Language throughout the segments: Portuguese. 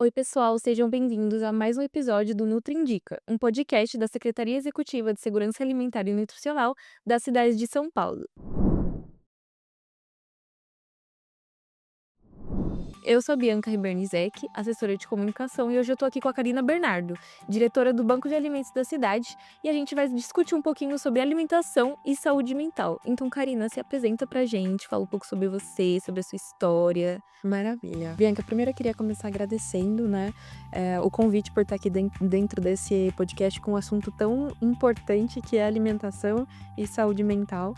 Oi, pessoal, sejam bem-vindos a mais um episódio do Nutri Indica, um podcast da Secretaria Executiva de Segurança Alimentar e Nutricional da cidade de São Paulo. Eu sou a Bianca Ribernizek, assessora de comunicação, e hoje eu tô aqui com a Karina Bernardo, diretora do Banco de Alimentos da cidade, e a gente vai discutir um pouquinho sobre alimentação e saúde mental. Então, Karina, se apresenta pra gente, fala um pouco sobre você, sobre a sua história. Maravilha. Bianca, primeiro eu queria começar agradecendo, né, o convite por estar aqui dentro desse podcast com um assunto tão importante que é alimentação e saúde mental.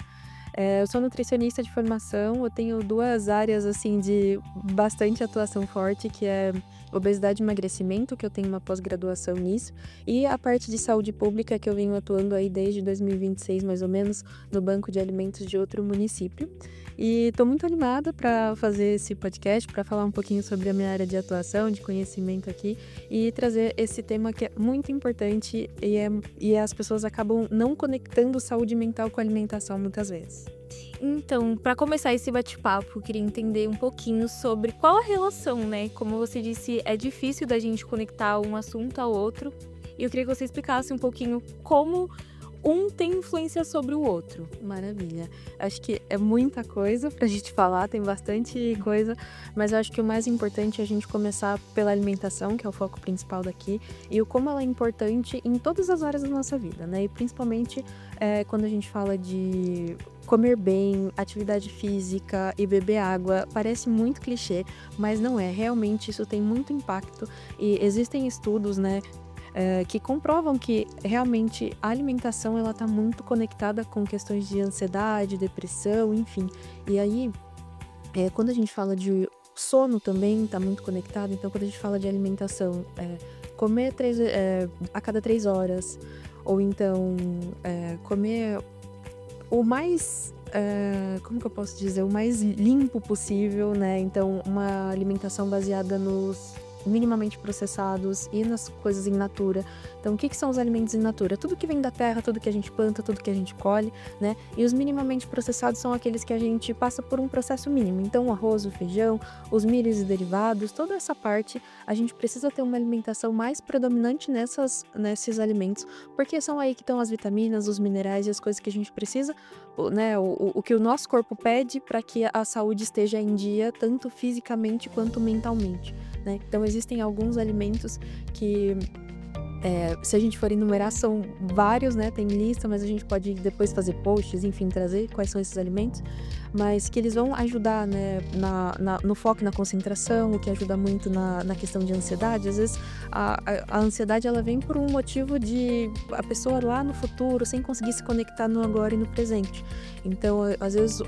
Eu sou nutricionista de formação, eu tenho 2 áreas, assim, de bastante atuação forte, que é obesidade e emagrecimento, que eu tenho uma pós-graduação nisso, e a parte de saúde pública, que eu venho atuando aí desde 2026, mais ou menos, no banco de alimentos de outro município. E estou muito animada para fazer esse podcast, para falar um pouquinho sobre a minha área de atuação, de conhecimento aqui, e trazer esse tema que é muito importante e as pessoas acabam não conectando saúde mental com alimentação muitas vezes. Então, para começar esse bate-papo, eu queria entender um pouquinho sobre qual a relação, né? Como você disse, é difícil da gente conectar um assunto ao outro, e eu queria que você explicasse um pouquinho como um tem influência sobre o outro. Maravilha. Acho que é muita coisa pra gente falar, tem bastante coisa, mas eu acho que o mais importante é a gente começar pela alimentação, que é o foco principal daqui, e o como ela é importante em todas as áreas da nossa vida, né? E principalmente quando a gente fala de comer bem, atividade física e beber água, parece muito clichê, mas não é. Realmente isso tem muito impacto e existem estudos, né, que comprovam que realmente a alimentação ela está muito conectada com questões de ansiedade, depressão, enfim. E aí, quando a gente fala de sono também está muito conectado, então quando a gente fala de alimentação, comer a cada 3 horas, ou então, comer o mais, como que eu posso dizer? O mais limpo possível, né, então uma alimentação baseada nos minimamente processados e nas coisas in natura. Então o que são os alimentos in natura? Tudo que vem da terra, tudo que a gente planta, tudo que a gente colhe, né, e os minimamente processados são aqueles que a gente passa por um processo mínimo. Então o arroz, o feijão, os milhos e derivados, toda essa parte, a gente precisa ter uma alimentação mais predominante nesses alimentos, porque são aí que estão as vitaminas, os minerais e as coisas que a gente precisa, né, o que o nosso corpo pede para que a saúde esteja em dia, tanto fisicamente quanto mentalmente, né. Então existem alguns alimentos que, se a gente for enumerar, são vários, né, tem lista, mas a gente pode depois fazer posts, enfim, trazer quais são esses alimentos, mas que eles vão ajudar, né, no foco e na concentração, o que ajuda muito na questão de ansiedade. Às vezes a ansiedade ela vem por um motivo de a pessoa lá no futuro sem conseguir se conectar no agora e no presente. Então, às vezes,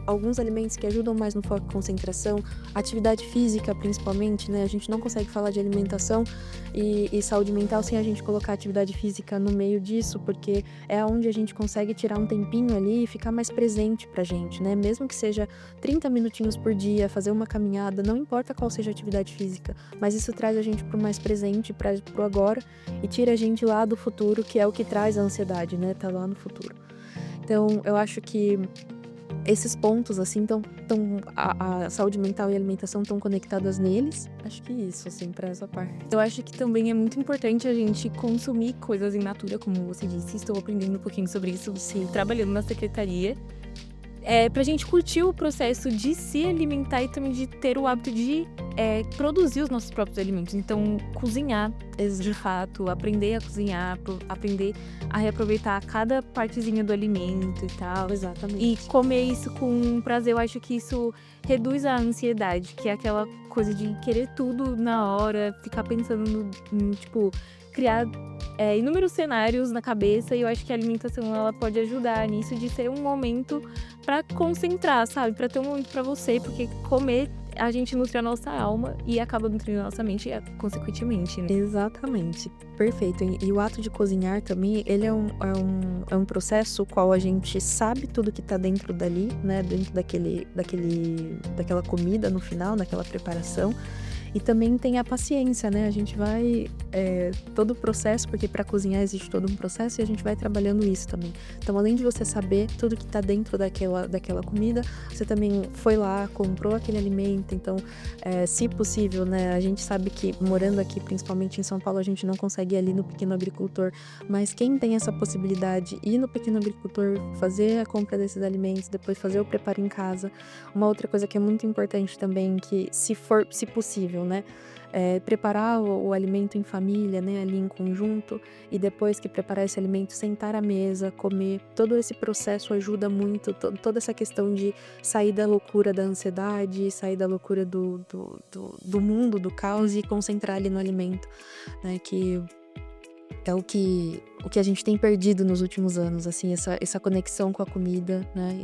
alguns alimentos que ajudam mais no foco e concentração, atividade física principalmente, né, a gente não consegue falar de alimentação e saúde mental sem a gente colocar atividade física no meio disso, porque é onde a gente consegue tirar um tempinho ali e ficar mais presente pra gente, né? Mesmo que seja 30 minutinhos por dia, fazer uma caminhada, não importa qual seja a atividade física, mas isso traz a gente pro mais presente, pro agora, e tira a gente lá do futuro, que é o que traz a ansiedade, né? Tá lá no futuro. Então, eu acho que esses pontos, assim, a saúde mental e a alimentação estão conectadas neles. Acho que isso, assim, pra essa parte. Eu acho que também é muito importante a gente consumir coisas in natura, como você disse. Estou aprendendo um pouquinho sobre isso, sim, trabalhando na secretaria. Pra gente curtir o processo de se alimentar e também de ter o hábito de produzir os nossos próprios alimentos. Então, cozinhar, de fato, aprender a cozinhar, aprender a reaproveitar cada partezinha do alimento e tal. Exatamente. E comer isso com prazer, eu acho que isso reduz a ansiedade, que é aquela coisa de querer tudo na hora, ficar pensando tipo, criar inúmeros cenários na cabeça, e eu acho que a alimentação ela pode ajudar nisso, de ser um momento pra concentrar, sabe? Pra ter um momento pra você, porque comer a gente nutre a nossa alma e acaba nutrindo a nossa mente, consequentemente, né? Exatamente, perfeito. E o ato de cozinhar também, ele é um processo qual a gente sabe tudo que tá dentro dali, né, dentro daquela comida no final, daquela preparação. E também tem a paciência, né? A gente vai todo o processo, porque para cozinhar existe todo um processo e a gente vai trabalhando isso também. Então, além de você saber tudo que tá dentro daquela comida, você também foi lá, comprou aquele alimento. Então, se possível, né? A gente sabe que morando aqui, principalmente em São Paulo, a gente não consegue ir ali no pequeno agricultor, mas quem tem essa possibilidade, ir no pequeno agricultor, fazer a compra desses alimentos, depois fazer o preparo em casa. Uma outra coisa que é muito importante também, que se possível, né? Preparar o alimento em família, né, ali em conjunto, e depois que preparar esse alimento, sentar à mesa, comer. Todo esse processo ajuda muito, toda essa questão de sair da loucura da ansiedade, sair da loucura do mundo, do caos e concentrar ali no alimento, né, que é o que a gente tem perdido nos últimos anos, assim, essa conexão com a comida, né,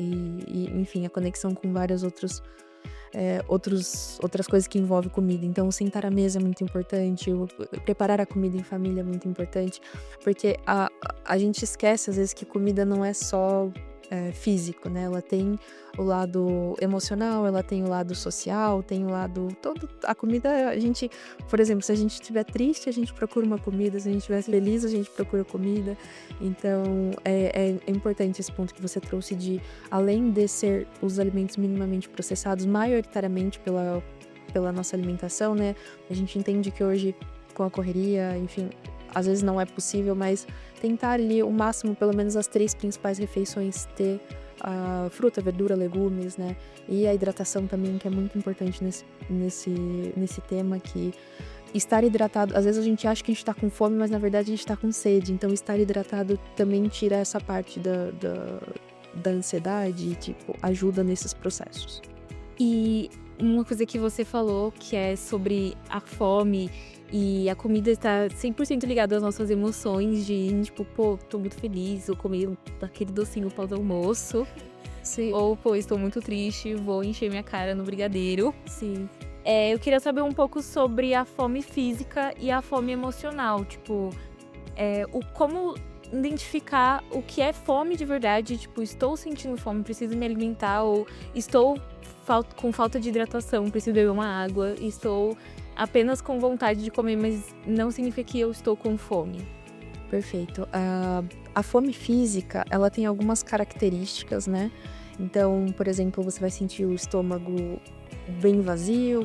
enfim, a conexão com vários outras coisas que envolvem comida. Então, sentar à mesa é muito importante, preparar a comida em família é muito importante, porque a gente esquece, às vezes, que comida não é só físico, né? Ela tem o lado emocional, ela tem o lado social, tem o lado... A comida, a gente... Por exemplo, se a gente estiver triste, a gente procura uma comida. Se a gente estiver feliz, a gente procura comida. Então, é importante esse ponto que você trouxe de, além de ser os alimentos minimamente processados, maioritariamente pela nossa alimentação, né? A gente entende que hoje, com a correria, enfim, às vezes não é possível, mas tentar ali o máximo, pelo menos as 3 principais refeições, ter fruta, verdura, legumes, né? E a hidratação também, que é muito importante nesse tema, que estar hidratado, às vezes a gente acha que a gente tá com fome, mas na verdade a gente tá com sede. Então estar hidratado também tira essa parte da ansiedade e, tipo, ajuda nesses processos. E uma coisa que você falou, que é sobre a fome e a comida está 100% ligada às nossas emoções de, tipo, pô, tô muito feliz, vou comer aquele docinho pós-almoço. Sim. Ou, pô, estou muito triste, vou encher minha cara no brigadeiro. Sim. Eu queria saber um pouco sobre a fome física e a fome emocional. Tipo, como identificar o que é fome de verdade. Tipo, estou sentindo fome, preciso me alimentar. Ou estou com falta de hidratação, preciso beber uma água. Estou apenas com vontade de comer, mas não significa que eu estou com fome. Perfeito. A fome física, ela tem algumas características, né? Então, por exemplo, você vai sentir o estômago bem vazio,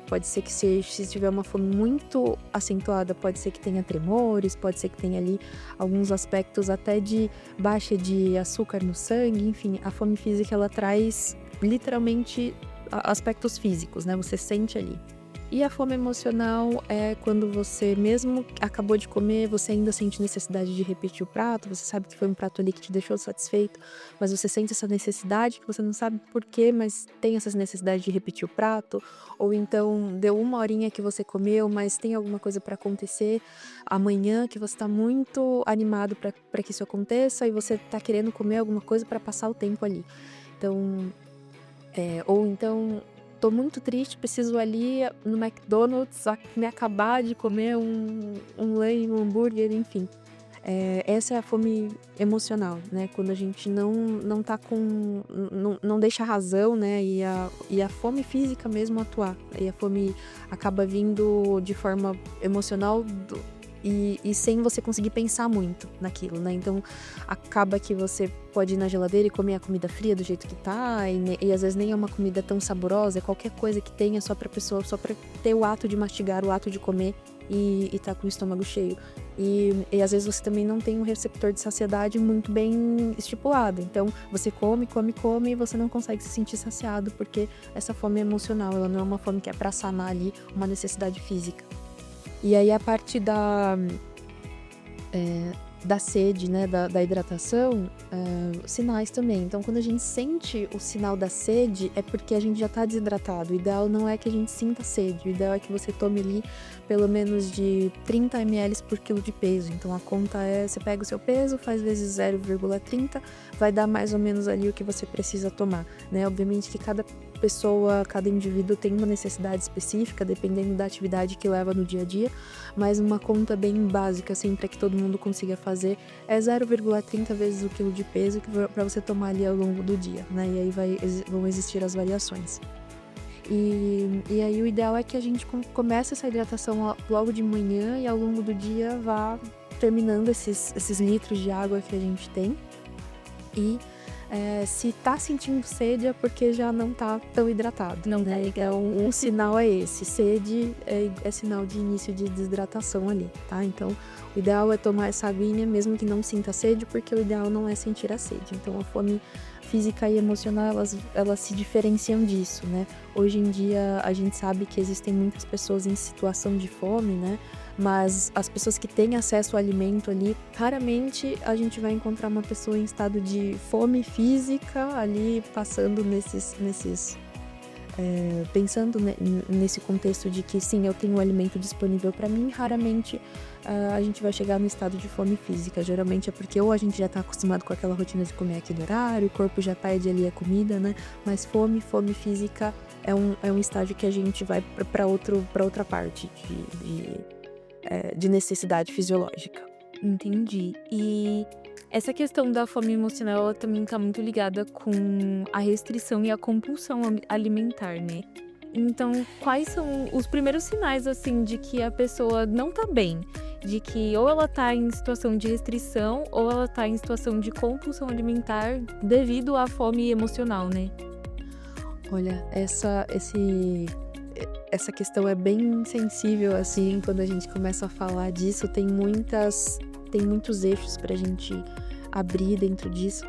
pode ser que se tiver uma fome muito acentuada, pode ser que tenha tremores, pode ser que tenha ali alguns aspectos até de baixa de açúcar no sangue, enfim, a fome física, ela traz literalmente aspectos físicos, né? Você sente ali. E a fome emocional é quando você, mesmo acabou de comer, você ainda sente necessidade de repetir o prato, você sabe que foi um prato ali que te deixou satisfeito, mas você sente essa necessidade, que você não sabe por quê, mas tem essa necessidade de repetir o prato, ou então deu 1 horinha que você comeu, mas tem alguma coisa para acontecer amanhã, que você tá muito animado para que isso aconteça, e você tá querendo comer alguma coisa para passar o tempo ali. Então, ou então... Tô muito triste, preciso ali no McDonald's me acabar de comer um lanche, um hambúrguer, enfim. Essa é a fome emocional, né? Quando a gente não tá com... Não deixa a razão, né? E a fome física mesmo atuar. E a fome acaba vindo de forma emocional e sem você conseguir pensar muito naquilo, né? Então, acaba que você pode ir na geladeira e comer a comida fria do jeito que tá, e às vezes nem é uma comida tão saborosa, é qualquer coisa que tenha só pra pessoa, só pra ter o ato de mastigar, o ato de comer e tá com o estômago cheio. E às vezes você também não tem um receptor de saciedade muito bem estipulado. Então, você come e você não consegue se sentir saciado, porque essa fome é emocional, ela não é uma fome que é pra sanar ali uma necessidade física. E aí, a parte da sede, né, da hidratação, sinais também. Então, quando a gente sente o sinal da sede, é porque a gente já tá desidratado. O ideal não é que a gente sinta sede, o ideal é que você tome ali pelo menos de 30 ml por quilo de peso. Então, a conta você pega o seu peso, faz vezes 0,30, vai dar mais ou menos ali o que você precisa tomar, né? Obviamente que cada pessoa, cada indivíduo tem uma necessidade específica, dependendo da atividade que leva no dia a dia, mas uma conta bem básica, assim, para que todo mundo consiga fazer, é 0,30 vezes o quilo de peso para você tomar ali ao longo do dia, né? E aí vão existir as variações. E aí o ideal é que a gente comece essa hidratação logo de manhã e ao longo do dia vá terminando esses litros de água que a gente tem. E se tá sentindo sede é porque já não tá tão hidratado. Não né? tá. Então, um sinal é esse. Sede é sinal de início de desidratação ali, tá? Então, o ideal é tomar essa aguinha mesmo que não sinta sede, porque o ideal não é sentir a sede. Então, a fome física e emocional, elas se diferenciam disso, né? Hoje em dia, a gente sabe que existem muitas pessoas em situação de fome, né? Mas as pessoas que têm acesso ao alimento ali, raramente a gente vai encontrar uma pessoa em estado de fome física ali passando pensando nesse contexto de que sim, eu tenho o alimento disponível para mim. Raramente a gente vai chegar no estado de fome física. Geralmente é porque ou a gente já está acostumado com aquela rotina de comer aquele horário, o corpo já pede ali a comida, né? Mas fome física é um estágio que a gente vai para outra parte de necessidade fisiológica. Entendi. E essa questão da fome emocional, ela também tá muito ligada com a restrição e a compulsão alimentar, né? Então, quais são os primeiros sinais, assim, de que a pessoa não tá bem? De que ou ela tá em situação de restrição ou ela tá em situação de compulsão alimentar devido à fome emocional, né? Olha, essa questão é bem sensível, assim, quando a gente começa a falar disso. Tem muitos eixos pra gente abrir dentro disso.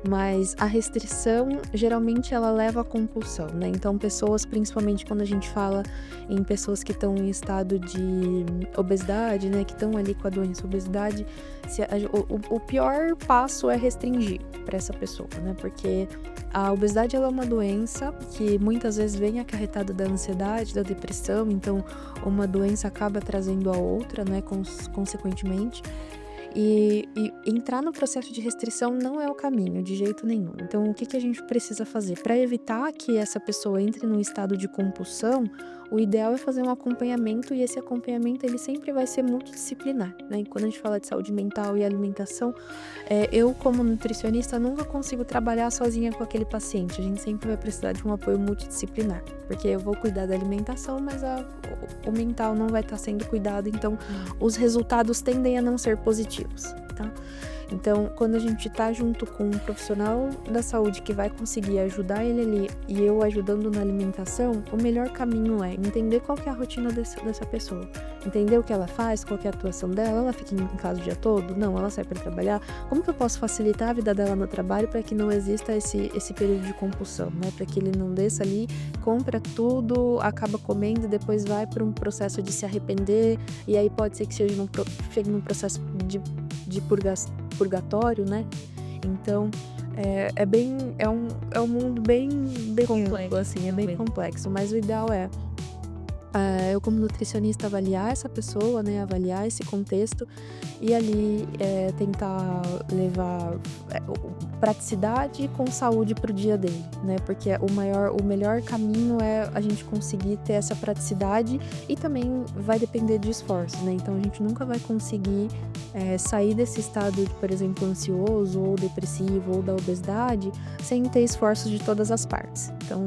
Mas a restrição, geralmente, ela leva à compulsão, né? Então, pessoas, principalmente quando a gente fala em pessoas que estão em estado de obesidade, né? Que estão ali com a doença obesidade, o pior passo é restringir para essa pessoa, né? Porque a obesidade, ela é uma doença que muitas vezes vem acarretada da ansiedade, da depressão. Então, uma doença acaba trazendo a outra, né? Consequentemente. E entrar no processo de restrição não é o caminho, de jeito nenhum. Então, o que a gente precisa fazer? Para evitar que essa pessoa entre num estado de compulsão, o ideal é fazer um acompanhamento, e esse acompanhamento ele sempre vai ser multidisciplinar, né? E quando a gente fala de saúde mental e alimentação, eu, como nutricionista, nunca consigo trabalhar sozinha com aquele paciente. A gente sempre vai precisar de um apoio multidisciplinar, porque eu vou cuidar da alimentação, mas o mental não vai estar sendo cuidado, então os resultados tendem a não ser positivos, tá? Então, quando a gente tá junto com um profissional da saúde que vai conseguir ajudar ele ali e eu ajudando na alimentação, o melhor caminho é entender qual que é a rotina dessa pessoa. Entender o que ela faz, qual que é a atuação dela. Ela fica em casa o dia todo? Não, ela sai para trabalhar. Como que eu posso facilitar a vida dela no trabalho para que não exista esse período de compulsão, né? Para que ele não desça ali, compra tudo, acaba comendo e depois vai para um processo de se arrepender, e aí pode ser que chegue num processo de purgatório, né? Então, é um mundo bem complexo, assim, é bem complexo, mas o ideal é eu, como nutricionista, avaliar essa pessoa, né? Avaliar esse contexto e ali tentar levar praticidade com saúde pro dia dele, né? Porque o melhor caminho é a gente conseguir ter essa praticidade, e também vai depender de esforço, né? Então a gente nunca vai conseguir sair desse estado de, por exemplo, ansioso ou depressivo ou da obesidade sem ter esforços de todas as partes. Então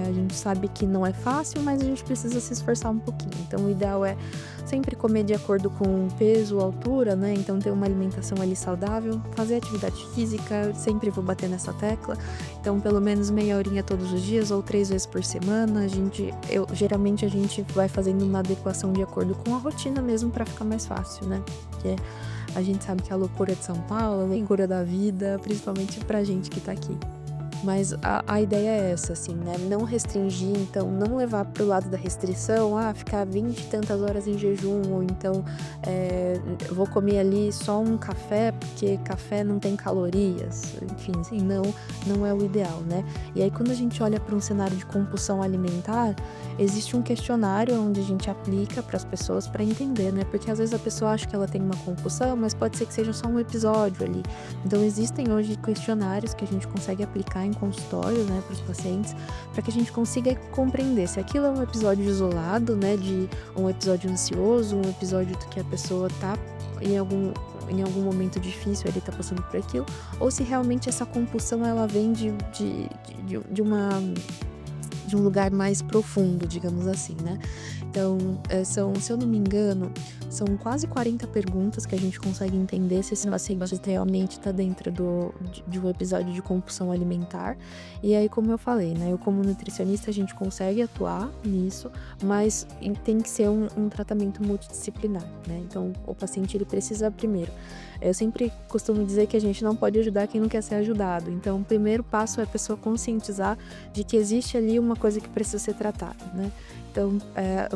a gente sabe que não é fácil, mas a gente precisa se esforçar um pouquinho. Então o ideal é sempre comer de acordo com peso, altura, né? Então ter uma alimentação ali saudável, fazer atividade física, sempre vou bater nessa tecla. Então pelo menos meia horinha todos os dias ou 3 vezes por semana. Geralmente a gente vai fazendo uma adequação de acordo com a rotina mesmo, para ficar mais fácil, né? Porque a gente sabe que a loucura de São Paulo, a loucura da vida, principalmente pra gente que tá aqui. Mas a ideia é essa, assim, né? Não restringir, então não levar pro lado da restrição, ficar 20 e tantas horas em jejum, ou então vou comer ali só um café, porque café não tem calorias, enfim, assim, não é o ideal, né? E aí quando a gente olha para um cenário de compulsão alimentar, existe um questionário onde a gente aplica para as pessoas para entender, né? Porque às vezes a pessoa acha que ela tem uma compulsão, mas pode ser que seja só um episódio ali. Então existem hoje questionários que a gente consegue aplicar em consultório, né, para os pacientes, para que a gente consiga compreender se aquilo é um episódio isolado, né, de um episódio ansioso, um episódio que a pessoa tá em algum momento difícil, ele tá passando por aquilo, ou se realmente essa compulsão ela vem de de um lugar mais profundo, digamos assim, né? Então, se eu não me engano, são quase 40 perguntas que a gente consegue entender se esse paciente realmente está dentro de um episódio de compulsão alimentar. E aí, como eu falei, né? Eu como nutricionista, a gente consegue atuar nisso, mas tem que ser um tratamento multidisciplinar, né? Então, o paciente, ele precisa primeiro. Eu sempre costumo dizer que a gente não pode ajudar quem não quer ser ajudado. Então, o primeiro passo é a pessoa conscientizar de que existe ali uma coisa que precisa ser tratada, né? Então,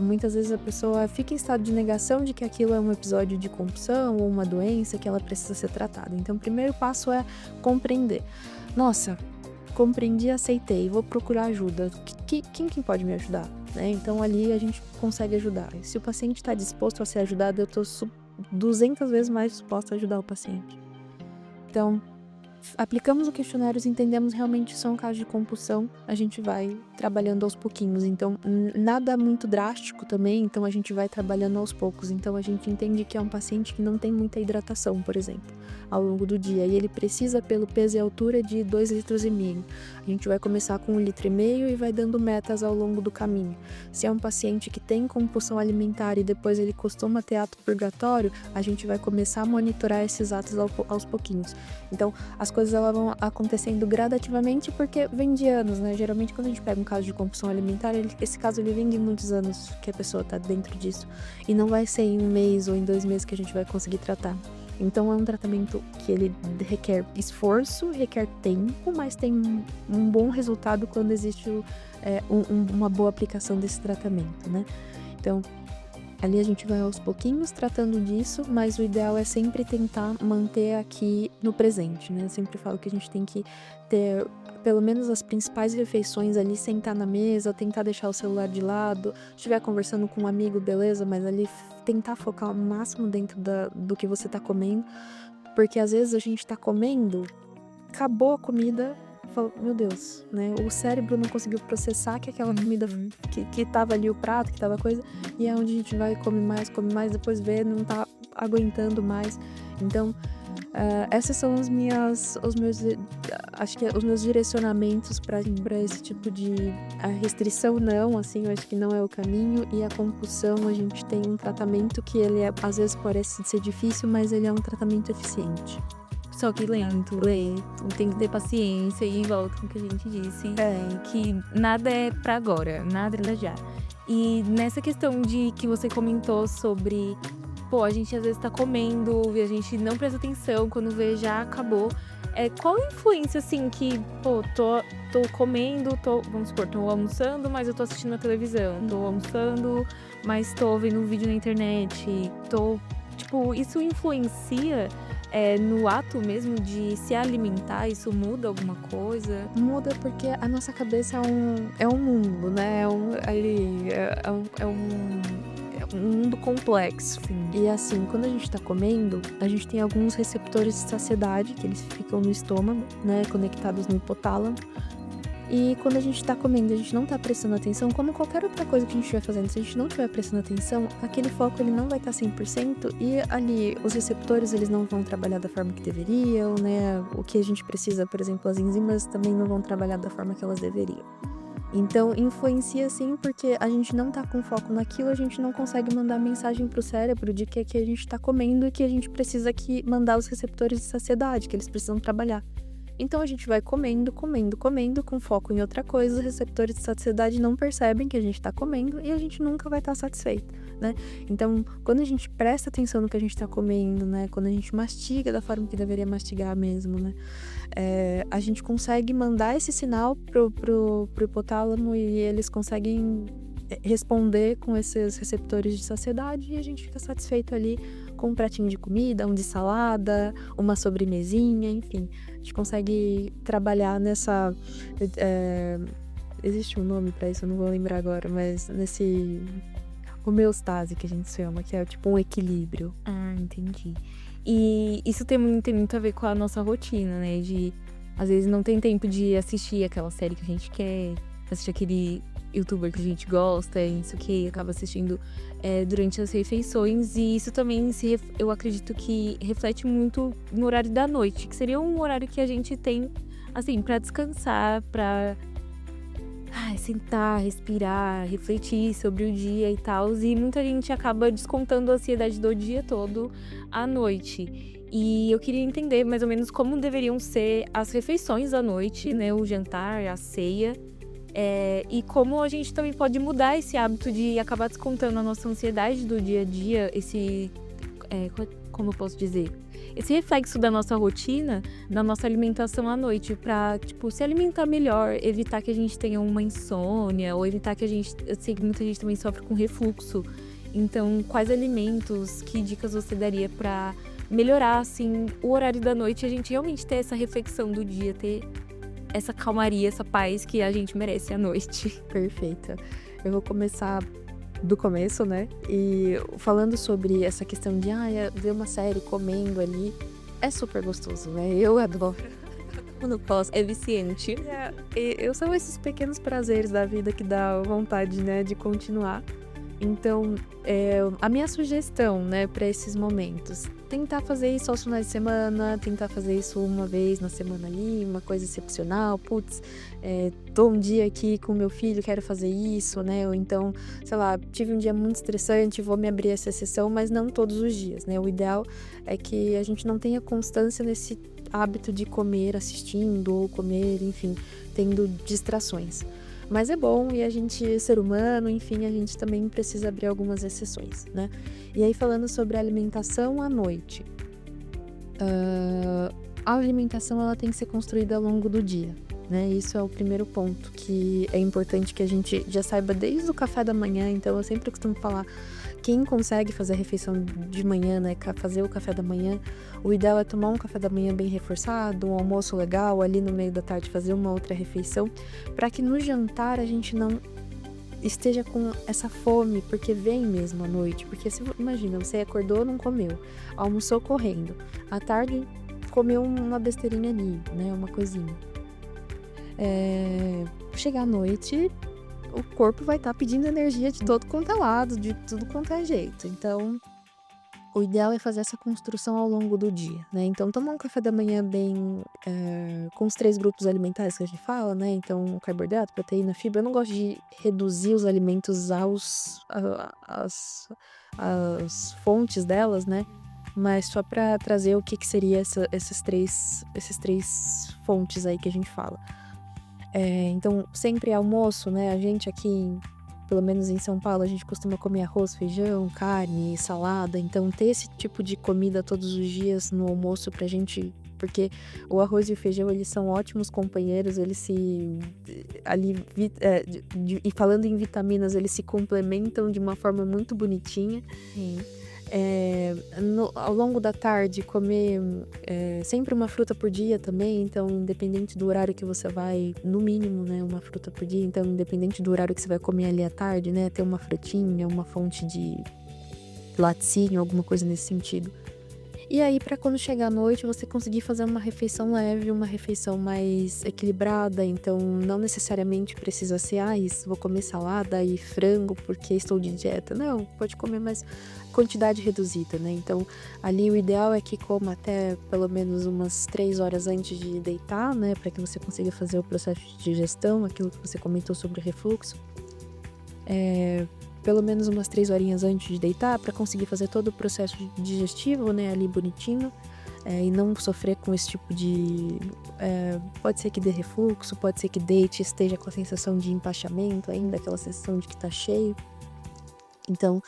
muitas vezes a pessoa fica em estado de negação de que aquilo é um episódio de compulsão ou uma doença que ela precisa ser tratada. Então, o primeiro passo é compreender. Nossa, compreendi, aceitei, vou procurar ajuda. Quem pode me ajudar? Né? Então, ali a gente consegue ajudar. E se o paciente está disposto a ser ajudado, eu estou 200 vezes mais disposta a ajudar o paciente. Então, aplicamos o questionário, entendemos realmente se é um caso de compulsão, a gente vai trabalhando aos pouquinhos. Então, nada muito drástico também, então a gente vai trabalhando aos poucos. Então, a gente entende que é um paciente que não tem muita hidratação, por exemplo, ao longo do dia, e ele precisa, pelo peso e altura, de 2,5 litros. A gente vai começar com 1,5 litro e vai dando metas ao longo do caminho. Se é um paciente que tem compulsão alimentar e depois ele costuma ter ato purgatório, a gente vai começar a monitorar esses atos aos pouquinhos. Então, as coisas elas vão acontecendo gradativamente porque vem de anos, né? Geralmente, quando a gente pega um caso de compulsão alimentar, esse caso ele vem de muitos anos que a pessoa tá dentro disso. E não vai ser em 1 mês ou em 2 meses que a gente vai conseguir tratar. Então, é um tratamento que ele requer esforço, requer tempo, mas tem um bom resultado quando existe uma boa aplicação desse tratamento, né? Então, ali a gente vai aos pouquinhos tratando disso, mas o ideal é sempre tentar manter aqui no presente, né? Eu sempre falo que a gente tem que ter pelo menos as principais refeições ali, sentar na mesa, tentar deixar o celular de lado, se estiver conversando com um amigo, beleza, mas ali tentar focar o máximo dentro do que você tá comendo, porque às vezes a gente tá comendo, acabou a comida, fala, meu Deus, né? O cérebro não conseguiu processar que aquela comida que tava ali o prato, que tava coisa, e é onde a gente vai come mais, depois vê, não tá aguentando mais. Então, esses são os meus direcionamentos para esse tipo de a restrição não, assim, eu acho que não é o caminho, e a compulsão a gente tem um tratamento que ele às vezes parece ser difícil, mas ele é um tratamento eficiente. Só que lento, tem que ter paciência e volta com o que a gente disse, que nada é pra agora, nada é pra já. E nessa questão de que você comentou sobre, a gente às vezes tá comendo e a gente não presta atenção, quando vê já acabou. Qual a influência, assim, que, tô comendo, vamos supor, tô almoçando, mas eu tô assistindo a televisão, tô almoçando, mas tô vendo um vídeo na internet, isso influencia no ato mesmo de se alimentar? Isso muda alguma coisa? Muda porque a nossa cabeça é um mundo, né? É um mundo complexo. Sim. E assim, quando a gente tá comendo, a gente tem alguns receptores de saciedade, que eles ficam no estômago, né? Conectados no hipotálamo. E quando a gente tá comendo, a gente não tá prestando atenção, como qualquer outra coisa que a gente estiver fazendo, se a gente não estiver prestando atenção, aquele foco ele não vai estar 100% e ali os receptores eles não vão trabalhar da forma que deveriam, né? O que a gente precisa, por exemplo, as enzimas também não vão trabalhar da forma que elas deveriam. Então, influencia sim, porque a gente não tá com foco naquilo, a gente não consegue mandar mensagem pro cérebro de que a gente tá comendo e que a gente precisa mandar os receptores de saciedade, que eles precisam trabalhar. Então a gente vai comendo, com foco em outra coisa, os receptores de saciedade não percebem que a gente tá comendo e a gente nunca vai estar satisfeito, né? Então, quando a gente presta atenção no que a gente tá comendo, né? Quando a gente mastiga da forma que deveria mastigar mesmo, né? A gente consegue mandar esse sinal pro hipotálamo e eles conseguem responder com esses receptores de saciedade e a gente fica satisfeito ali com um pratinho de comida, um de salada, uma sobremesinha, enfim. A gente consegue trabalhar nessa... existe um nome pra isso, eu não vou lembrar agora, mas nesse homeostase que a gente chama, que é tipo um equilíbrio. Ah, entendi. E isso tem muito a ver com a nossa rotina, né? De, às vezes, não tem tempo de assistir aquela série que a gente quer, assistir aquele youtuber que a gente gosta, isso que acaba assistindo durante as refeições. E isso também, eu acredito que reflete muito no horário da noite, que seria um horário que a gente tem, assim, pra descansar, pra sentar, respirar, refletir sobre o dia e tal. E muita gente acaba descontando a ansiedade do dia todo à noite. E eu queria entender mais ou menos como deveriam ser as refeições à noite, né? O jantar, a ceia. E como a gente também pode mudar esse hábito de acabar descontando a nossa ansiedade do dia a dia, como eu posso dizer? Esse reflexo da nossa rotina, da nossa alimentação à noite, pra, tipo, se alimentar melhor, evitar que a gente tenha uma insônia, ou evitar que eu sei que muita gente também sofre com refluxo. Então, quais alimentos, que dicas você daria pra melhorar, assim, o horário da noite e a gente realmente ter essa reflexão do dia, ter essa calmaria, essa paz que a gente merece à noite? Perfeita. Eu vou começar do começo, né? E falando sobre essa questão de ver uma série comendo ali, é super gostoso, né? Eu adoro. Quando posso. É viciante. São esses pequenos prazeres da vida que dá vontade, né, de continuar. Então, a minha sugestão, né, para esses momentos, tentar fazer isso aos finais de semana, tentar fazer isso uma vez na semana ali, uma coisa excepcional. Putz, tô um dia aqui com meu filho, quero fazer isso, né? Ou então, sei lá, tive um dia muito estressante, vou me abrir essa sessão, mas não todos os dias, né? O ideal é que a gente não tenha constância nesse hábito de comer assistindo ou comer, enfim, tendo distrações. Mas é bom e a gente, ser humano, enfim, a gente também precisa abrir algumas exceções, né? E aí, falando sobre a alimentação à noite. A alimentação, ela tem que ser construída ao longo do dia, né? Isso é o primeiro ponto, que é importante que a gente já saiba desde o café da manhã. Então, eu sempre costumo falar, quem consegue fazer a refeição de manhã, né, fazer o café da manhã, o ideal é tomar um café da manhã bem reforçado, um almoço legal, ali no meio da tarde fazer uma outra refeição, para que no jantar a gente não esteja com essa fome, porque vem mesmo à noite. Porque imagina, você acordou, não comeu, almoçou correndo, à tarde comeu uma besteirinha ali, né, uma coisinha. Chegar à noite, o corpo vai estar pedindo energia de todo quanto é lado, de tudo quanto é jeito. Então, o ideal é fazer essa construção ao longo do dia, né? Então, tomar um café da manhã bem com os 3 grupos alimentares que a gente fala, né? Então, carboidrato, proteína, fibra. Eu não gosto de reduzir os alimentos às fontes delas, né? Mas só para trazer o que seria esses três fontes aí que a gente fala. Então, sempre almoço, né? A gente aqui, pelo menos em São Paulo, a gente costuma comer arroz, feijão, carne, salada. Então, ter esse tipo de comida todos os dias no almoço pra gente... Porque o arroz e o feijão, eles são ótimos companheiros, eles e falando em vitaminas, eles se complementam de uma forma muito bonitinha. Sim. Ao longo da tarde, comer sempre uma fruta por dia também. Então, independente do horário que você vai, no mínimo, né, uma fruta por dia. Então, independente do horário que você vai comer ali à tarde, né, ter uma frutinha, uma fonte de laticínio, alguma coisa nesse sentido. E aí, para quando chegar à noite, você conseguir fazer uma refeição leve, uma refeição mais equilibrada. Então, não necessariamente precisa ser, vou comer salada e frango porque estou de dieta. Não, pode comer mais quantidade reduzida, né? Então, ali o ideal é que coma até pelo menos umas 3 horas antes de deitar, né? Para que você consiga fazer o processo de digestão, aquilo que você comentou sobre o refluxo. Pelo menos umas 3 horinhas antes de deitar, para conseguir fazer todo o processo digestivo, né, ali bonitinho, e não sofrer com esse tipo de... pode ser que dê refluxo, pode ser que deite, esteja com a sensação de empachamento ainda, aquela sensação de que tá cheio. Então,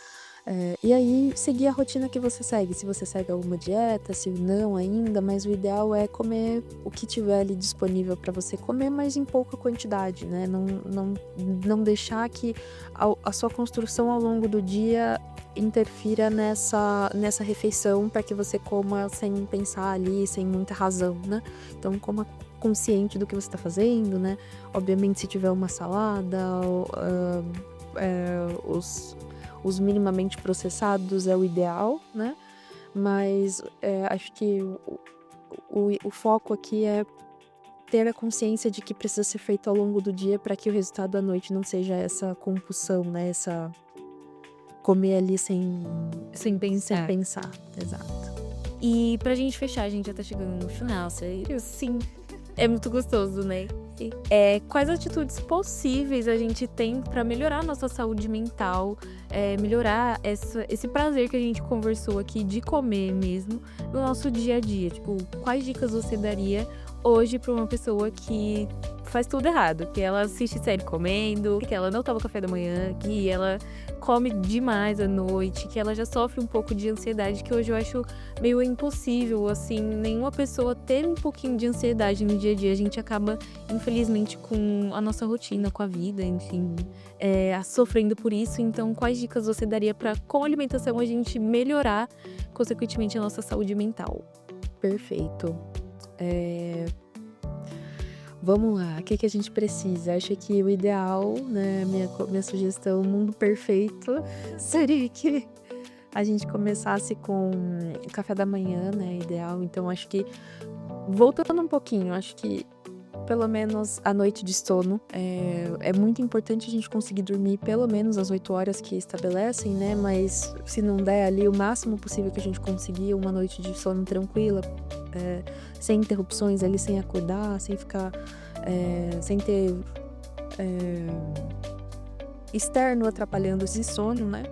e aí seguir a rotina que você segue, se você segue alguma dieta, se não ainda, mas o ideal é comer o que tiver ali disponível para você comer, mas em pouca quantidade, né? Não deixar que a sua construção ao longo do dia interfira nessa refeição, para que você coma sem pensar ali, sem muita razão, né? Então, coma consciente do que você está fazendo, né? Obviamente, se tiver uma salada, os minimamente processados é o ideal, né? Mas acho que o foco aqui é ter a consciência de que precisa ser feito ao longo do dia, para que o resultado à noite não seja essa compulsão, né? Essa comer ali sem pensar. Exato. E pra gente fechar, a gente já tá chegando no final, sério? Sim. É muito gostoso, né? quais atitudes possíveis a gente tem para melhorar a nossa saúde mental, melhorar esse prazer que a gente conversou aqui de comer mesmo no nosso dia a dia. Tipo, quais dicas você daria hoje para uma pessoa que faz tudo errado, que ela assiste série comendo, que ela não toma café da manhã, que ela come demais à noite, que ela já sofre um pouco de ansiedade, que hoje eu acho meio impossível, assim, nenhuma pessoa ter um pouquinho de ansiedade no dia a dia. A gente acaba, infelizmente, com a nossa rotina, com a vida, enfim, sofrendo por isso. Então, quais dicas você daria para, com a alimentação, a gente melhorar, consequentemente, a nossa saúde mental? Perfeito. Vamos lá, o que a gente precisa? Acho que o ideal, né, minha sugestão, o mundo perfeito, seria que a gente começasse com o café da manhã, né, ideal. Então, acho que, voltando um pouquinho, acho que pelo menos a noite de sono, é muito importante a gente conseguir dormir pelo menos as 8 horas que estabelecem, né, mas se não der ali o máximo possível que a gente conseguir, uma noite de sono tranquila, sem interrupções ali, sem acordar, sem ficar, sem ter externo atrapalhando esse sono, né?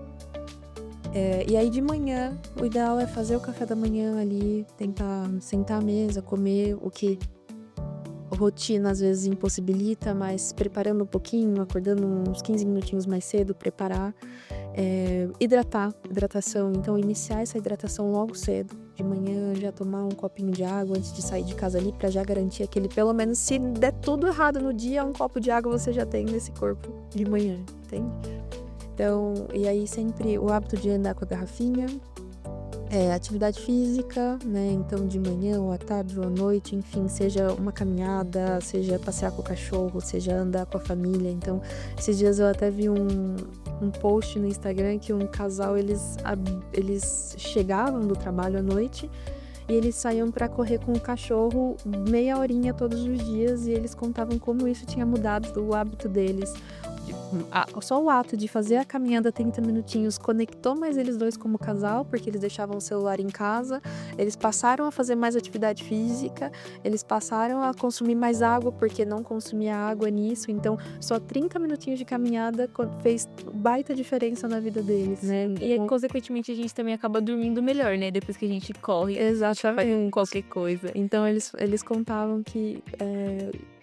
E aí de manhã, o ideal é fazer o café da manhã ali, tentar sentar à mesa, comer o que a rotina às vezes impossibilita, mas preparando um pouquinho, acordando uns 15 minutinhos mais cedo, preparar. Hidratação, então iniciar essa hidratação logo cedo, de manhã, já tomar um copinho de água antes de sair de casa ali, pra já garantir aquele, pelo menos se der tudo errado no dia, um copo de água você já tem nesse corpo de manhã, entende? Então, e aí sempre o hábito de andar com a garrafinha, atividade física, né? Então de manhã ou à tarde ou à noite, enfim, seja uma caminhada, seja passear com o cachorro, seja andar com a família. Então, esses dias eu até vi um post no Instagram que um casal, eles chegavam do trabalho à noite e eles saíam para correr com o cachorro meia horinha todos os dias, e eles contavam como isso tinha mudado o hábito deles. Só o ato de fazer a caminhada 30 minutinhos conectou mais eles dois como casal, porque eles deixavam o celular em casa, eles passaram a fazer mais atividade física, eles passaram a consumir mais água, porque não consumia água nisso. Então só 30 minutinhos de caminhada fez baita diferença na vida deles, né? E consequentemente a gente também acaba dormindo melhor, né? Depois que a gente corre. Exatamente. Qualquer coisa. Então eles contavam que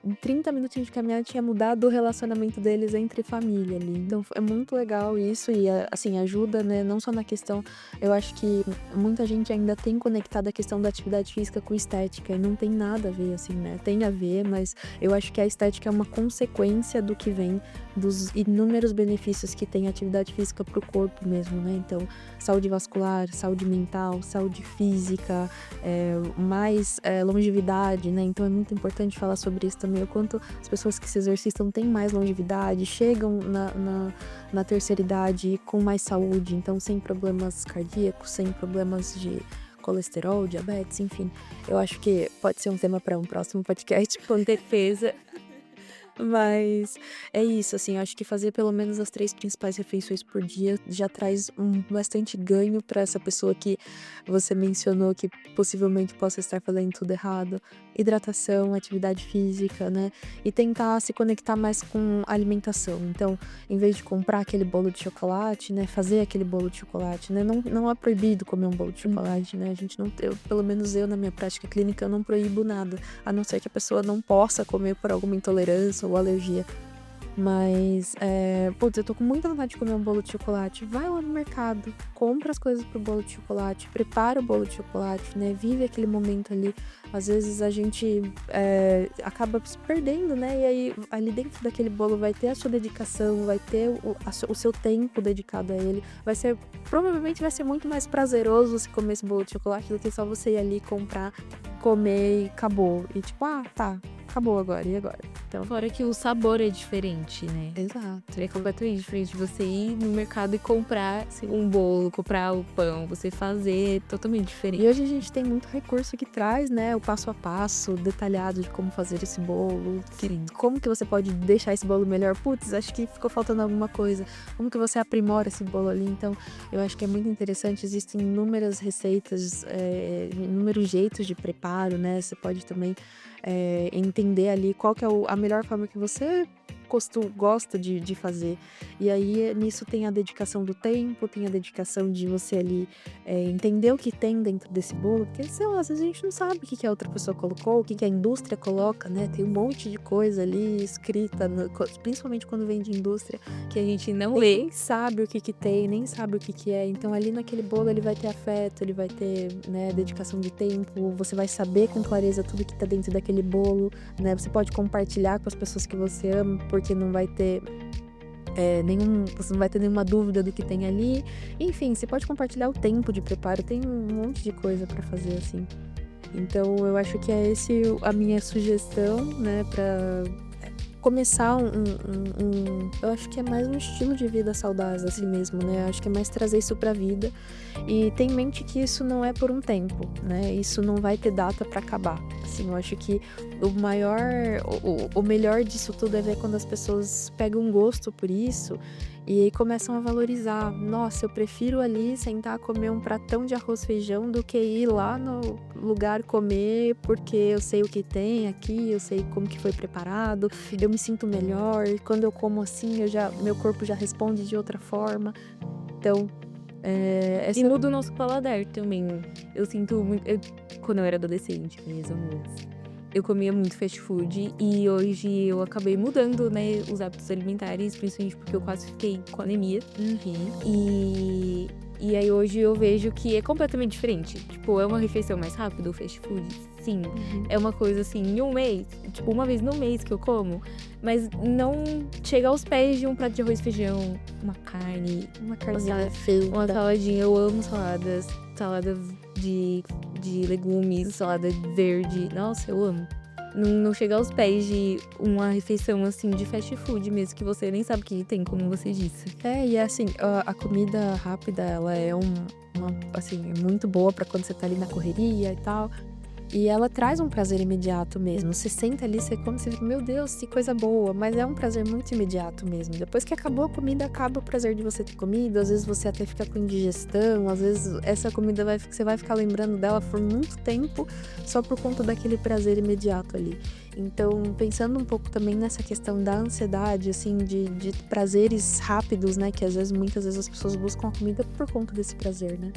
em 30 minutinhos de caminhada tinha mudado o relacionamento deles entre família ali. Então é muito legal isso, e assim, ajuda, né, não só na questão, eu acho que muita gente ainda tem conectado a questão da atividade física com estética, e não tem nada a ver, assim, né, tem a ver, mas eu acho que a estética é uma consequência do que vem dos inúmeros benefícios que tem a atividade física pro corpo mesmo, né, então saúde vascular, saúde mental, saúde física, mais longevidade, né, então é muito importante falar sobre isso também, o quanto as pessoas que se exercitam têm mais longevidade, chegam na terceira idade com mais saúde, então sem problemas cardíacos, sem problemas de colesterol, diabetes, enfim. Eu acho que pode ser um tema para um próximo podcast, com defesa. Mas é isso, assim, eu acho que fazer pelo menos as 3 principais refeições por dia já traz bastante ganho para essa pessoa que você mencionou que possivelmente possa estar fazendo tudo errado. Hidratação, atividade física, né? E tentar se conectar mais com a alimentação. Então, em vez de comprar aquele bolo de chocolate, né? Fazer aquele bolo de chocolate, né? Não é proibido comer um bolo de chocolate, né? A gente não, pelo menos eu, na minha prática clínica, eu não proíbo nada, a não ser que a pessoa não possa comer por alguma intolerância ou alergia. Mas, eu tô com muita vontade de comer um bolo de chocolate. Vai lá no mercado, compra as coisas pro bolo de chocolate, prepara o bolo de chocolate, né? Vive aquele momento ali. Às vezes a gente acaba se perdendo, né? E aí, ali dentro daquele bolo vai ter a sua dedicação, vai ter o seu tempo dedicado a ele. Provavelmente vai ser muito mais prazeroso você comer esse bolo de chocolate do que só você ir ali comprar, comer e acabou. E tipo, tá, acabou agora, e agora? Então, fora que o sabor é diferente, né? Exato. É completamente diferente de você ir no mercado e comprar um bolo, comprar o pão, você fazer, totalmente diferente. E hoje a gente tem muito recurso que traz, né, o passo a passo detalhado de como fazer esse bolo, como que você pode deixar esse bolo melhor. Putz, acho que ficou faltando alguma coisa. Como que você aprimora esse bolo ali? Então, eu acho que é muito interessante. Existem inúmeras receitas, inúmeros jeitos de preparo, né? Você pode também entender ali qual que é a melhor forma que você gosta de fazer. E aí, nisso tem a dedicação do tempo, tem a dedicação de você ali entender o que tem dentro desse bolo, porque, sei lá, às vezes a gente não sabe o que a outra pessoa colocou, o que a indústria coloca, né? Tem um monte de coisa ali escrita, principalmente quando vem de indústria, Que a gente não lê. nem sabe o que tem, nem sabe o que é. Então, ali naquele bolo, ele vai ter afeto, ele vai ter, né, dedicação de tempo, você vai saber com clareza tudo que tá dentro daquele bolo, né? Você pode compartilhar com as pessoas que você ama, porque não vai ter você não vai ter nenhuma dúvida do que tem ali. Enfim, você pode compartilhar o tempo de preparo, tem um monte de coisa pra fazer, assim. Então, eu acho que é esse a minha sugestão, né, pra começar eu acho que é mais um estilo de vida saudável, assim mesmo, né? Eu acho que é mais trazer isso pra vida. E ter em mente que isso não é por um tempo, né? Isso não vai ter data pra acabar. Assim, eu acho que o melhor disso tudo é ver quando as pessoas pegam um gosto por isso e aí começam a valorizar. Nossa, eu prefiro ali sentar comer um pratão de arroz e feijão do que ir lá no lugar comer, porque eu sei o que tem aqui, eu sei como que foi preparado, eu me sinto melhor. Quando eu como assim, meu corpo já responde de outra forma. Então, E muda o nosso paladar também. Eu sinto muito. Quando eu era adolescente mesmo, eu comia muito fast food e hoje eu acabei mudando, né, os hábitos alimentares, principalmente porque eu quase fiquei com anemia. E aí hoje eu vejo que é completamente diferente. Tipo, é uma refeição mais rápida, o fast food, sim. É uma coisa assim, em um mês, tipo, uma vez no mês que eu como, mas não chega aos pés de um prato de arroz e feijão, uma carne, uma uma saladinha. Eu amo saladas, salada de legumes, salada verde. Nossa, eu amo. Não chega aos pés de uma refeição, assim, de fast food mesmo, que você nem sabe o que tem, como você disse. E assim, a comida rápida, ela é assim, é muito boa pra quando você tá ali na correria e tal. E ela traz um prazer imediato mesmo. Você senta ali, você come, você fica, meu Deus, que coisa boa. Mas é um prazer muito imediato mesmo. Depois que acabou a comida, acaba o prazer de você ter comido. Às vezes você até fica com indigestão. Às vezes essa comida você vai ficar lembrando dela por muito tempo, só por conta daquele prazer imediato ali. Então, pensando um pouco também nessa questão da ansiedade, assim, de prazeres rápidos, né? Que muitas vezes as pessoas buscam a comida por conta desse prazer, né?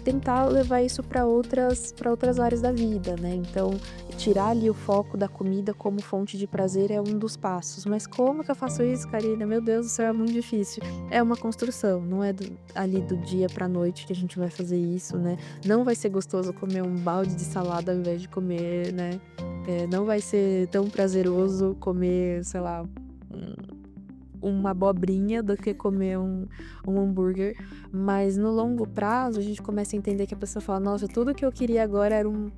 Tentar levar isso para outras áreas da vida, né? Então, tirar ali o foco da comida como fonte de prazer é um dos passos. Mas como que eu faço isso, Karina? Meu Deus do céu, é muito difícil. É uma construção, não é ali do dia pra noite que a gente vai fazer isso, né? Não vai ser gostoso comer um balde de salada ao invés de comer, né? Não vai ser tão prazeroso comer, sei lá, uma abobrinha do que comer um hambúrguer, mas no longo prazo a gente começa a entender que a pessoa fala, nossa, tudo que eu queria agora era um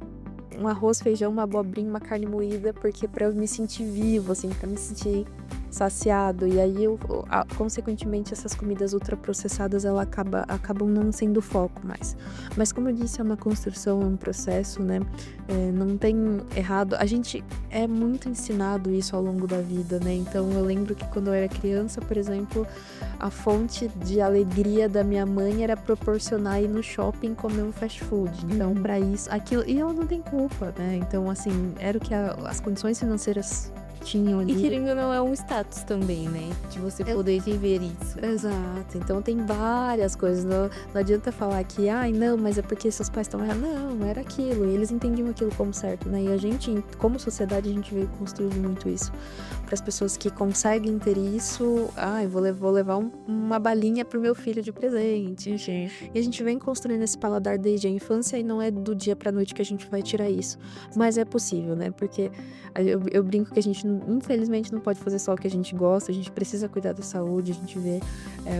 arroz, feijão, uma abobrinha, uma carne moída, porque pra eu me sentir vivo, assim, pra me sentir saciado. E aí, consequentemente, essas comidas ultraprocessadas, elas acabam não sendo o foco mais. Mas como eu disse, é uma construção, é um processo, né? Não tem errado. A gente é muito ensinado isso ao longo da vida, né? Então, eu lembro que quando eu era criança, por exemplo, a fonte de alegria da minha mãe era proporcionar ir no shopping comer um fast food. Então, pra isso, aquilo... E ela não tem culpa, né? Então, assim, era o que as condições financeiras tinham ali. E querendo ou não, é um status também, né? De você poder viver isso. Exato. Então tem várias coisas. Não adianta falar que, não, mas é porque seus pais estão errados. Não era aquilo. E eles entendiam aquilo como certo, né? E a gente, como sociedade, a gente veio construindo muito isso. Para as pessoas que conseguem ter isso, eu vou levar uma balinha pro meu filho de presente, enfim. E a gente vem construindo esse paladar desde a infância e não é do dia pra noite que a gente vai tirar isso. Mas é possível, né? Porque eu brinco que a gente, infelizmente, não pode fazer só o que a gente gosta, a gente precisa cuidar da saúde, a gente vê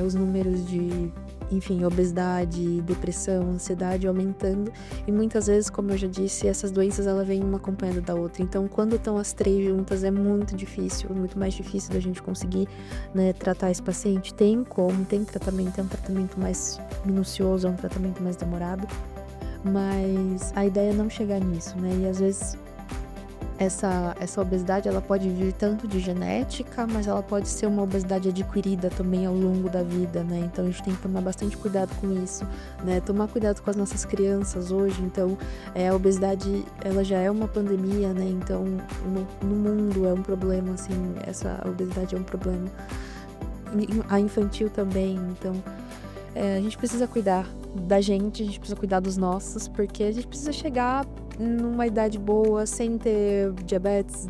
os números de, enfim, obesidade, depressão, ansiedade aumentando, e muitas vezes, como eu já disse, essas doenças elas vêm uma acompanhando da outra. Então, quando estão as três juntas, é muito difícil, muito mais difícil da gente conseguir, né, tratar esse paciente. Tem tratamento, é um tratamento mais minucioso, é um tratamento mais demorado, mas a ideia é não chegar nisso, né? E às vezes essa obesidade, ela pode vir tanto de genética, mas ela pode ser uma obesidade adquirida também ao longo da vida, né? Então a gente tem que tomar bastante cuidado com isso, né? Tomar cuidado com as nossas crianças hoje. Então, a obesidade, ela já é uma pandemia, né? Então, no mundo é um problema, assim, essa obesidade é um problema. A infantil também, então a gente precisa cuidar da gente, a gente precisa cuidar dos nossos, porque a gente precisa chegar numa idade boa, sem ter diabetes,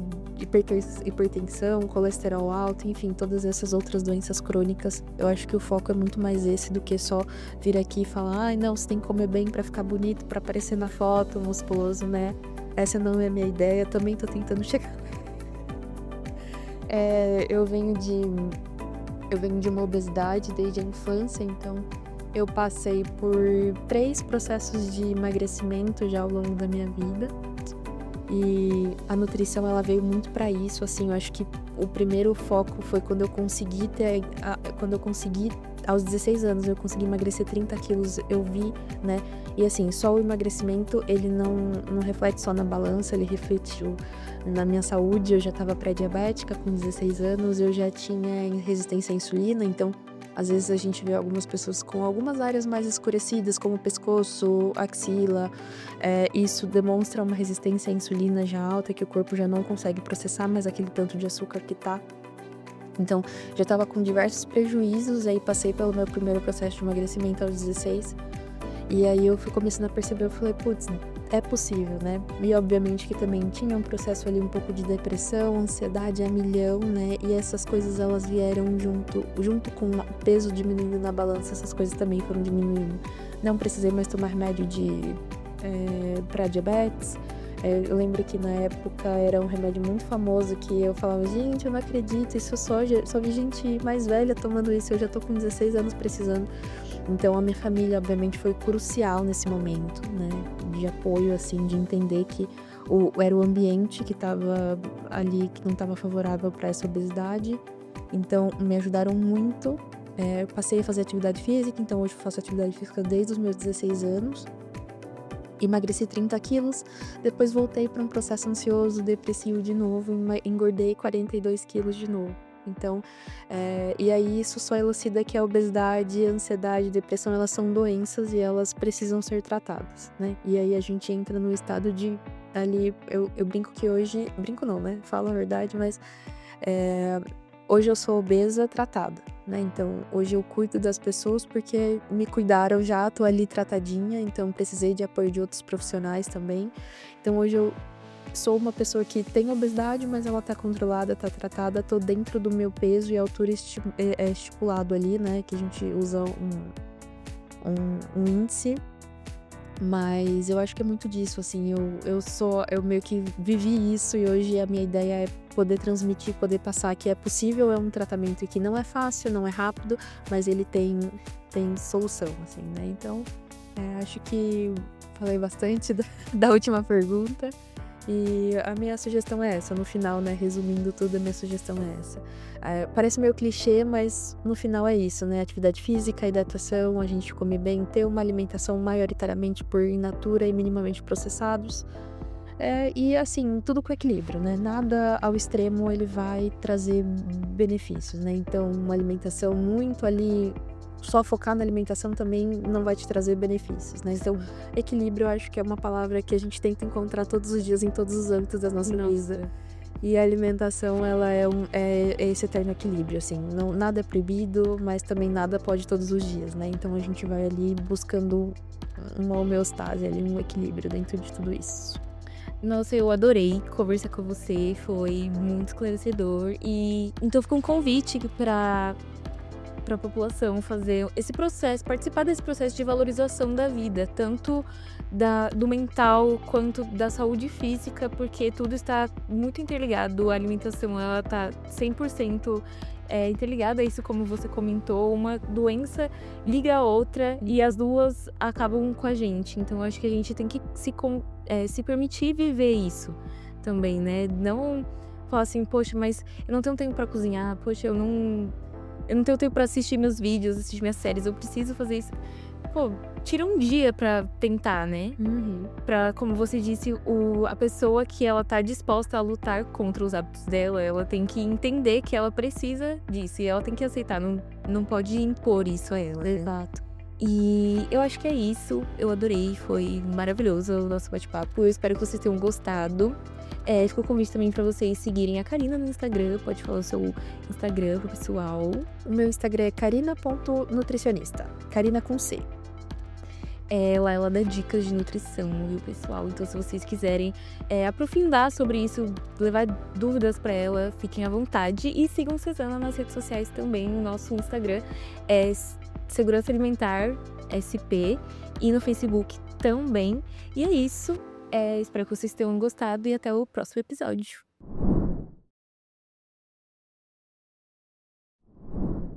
hipertensão, colesterol alto, enfim, todas essas outras doenças crônicas. Eu acho que o foco é muito mais esse do que só vir aqui e falar, ai, não, você tem que comer bem pra ficar bonito, pra aparecer na foto, musculoso, né? Essa não é a minha ideia, também tô tentando chegar. Eu venho de uma obesidade desde a infância, então eu passei por 3 processos de emagrecimento já ao longo da minha vida. E a nutrição, ela veio muito para isso, assim, eu acho que o primeiro foco foi quando eu consegui aos 16 anos, eu consegui emagrecer 30 quilos, eu vi, né? E assim, só o emagrecimento, ele não reflete só na balança, ele refletiu na minha saúde. Eu já estava pré-diabética com 16 anos, eu já tinha resistência à insulina, então às vezes a gente vê algumas pessoas com algumas áreas mais escurecidas, como o pescoço, axila. Isso demonstra uma resistência à insulina já alta, que o corpo já não consegue processar mais aquele tanto de açúcar que tá. Então, já estava com diversos prejuízos, aí passei pelo meu primeiro processo de emagrecimento aos 16. E aí eu fui começando a perceber, eu falei, putz, é possível, né? E obviamente que também tinha um processo ali um pouco de depressão, ansiedade a milhão, né? E essas coisas, elas vieram junto com o peso diminuindo na balança, essas coisas também foram diminuindo. Não precisei mais tomar remédio para diabetes. Eu lembro que na época era um remédio muito famoso que eu falava, gente, eu não acredito, isso só vi gente mais velha tomando isso, eu já tô com 16 anos precisando. Então a minha família, obviamente, foi crucial nesse momento, né, de apoio, assim, de entender que era o ambiente que estava ali, que não estava favorável para essa obesidade. Então me ajudaram muito. Eu passei a fazer atividade física, então hoje eu faço atividade física desde os meus 16 anos. Emagreci 30 quilos, depois voltei para um processo ansioso, depressivo de novo, engordei 42 quilos de novo. Então, e aí isso só elucida que a obesidade, a ansiedade, a depressão, elas são doenças e elas precisam ser tratadas, né? E aí a gente entra no estado de, ali, eu brinco que hoje, brinco não, né? Falo a verdade, mas hoje eu sou obesa tratada, né? Então, hoje eu cuido das pessoas porque me cuidaram já, tô ali tratadinha, então precisei de apoio de outros profissionais também. Então, hoje eu sou uma pessoa que tem obesidade, mas ela tá controlada, tá tratada, tô dentro do meu peso e altura estipulado ali, né? Que a gente usa um índice. Mas eu acho que é muito disso, assim, eu meio que vivi isso e hoje a minha ideia é poder transmitir, poder passar que é possível, é um tratamento que não é fácil, não é rápido, mas ele tem solução, assim, né? Então, acho que falei bastante da última pergunta. E a minha sugestão é essa, no final, né, resumindo tudo, a minha sugestão é essa. Parece meio clichê, mas no final é isso, né, atividade física, hidratação, a gente comer bem, ter uma alimentação maioritariamente por in natura e minimamente processados. E assim, tudo com equilíbrio, né, nada ao extremo ele vai trazer benefícios, né, então uma alimentação muito ali, só focar na alimentação também não vai te trazer benefícios, né? Então, equilíbrio eu acho que é uma palavra que a gente tenta encontrar todos os dias em todos os âmbitos da nossa vida. E a alimentação, ela é esse eterno equilíbrio, assim. Não, nada é proibido, mas também nada pode todos os dias, né? Então, a gente vai ali buscando uma homeostase, ali, um equilíbrio dentro de tudo isso. Nossa, eu adorei conversar com você, foi muito esclarecedor. E então fica um convite para a população fazer esse processo, participar desse processo de valorização da vida, tanto do mental quanto da saúde física, porque tudo está muito interligado. A alimentação, ela está 100% interligada a isso, como você comentou. Uma doença liga a outra e as duas acabam com a gente. Então, eu acho que a gente tem que se permitir viver isso também, né? Não falar assim, poxa, mas eu não tenho tempo para cozinhar, poxa, eu não tenho tempo pra assistir meus vídeos, assistir minhas séries, eu preciso fazer isso. pô, tira um dia pra tentar, né? Uhum. Pra, como você disse, a pessoa que ela tá disposta a lutar contra os hábitos dela, ela tem que entender que ela precisa disso e ela tem que aceitar, não pode impor isso a ela, né? Exato. E eu acho que é isso. Eu adorei, foi maravilhoso o nosso bate-papo. Eu espero que vocês tenham gostado. Fica o convite também pra vocês seguirem a Karina no Instagram. Pode falar o seu Instagram pro pessoal. O meu Instagram é karina.nutricionista. Karina com C. Lá ela dá dicas de nutrição, viu, pessoal? Então, se vocês quiserem aprofundar sobre isso, levar dúvidas pra ela, fiquem à vontade. E sigam Cesana nas redes sociais também. O nosso Instagram é Segurança Alimentar SP e no Facebook também. E é isso. Espero que vocês tenham gostado e até o próximo episódio.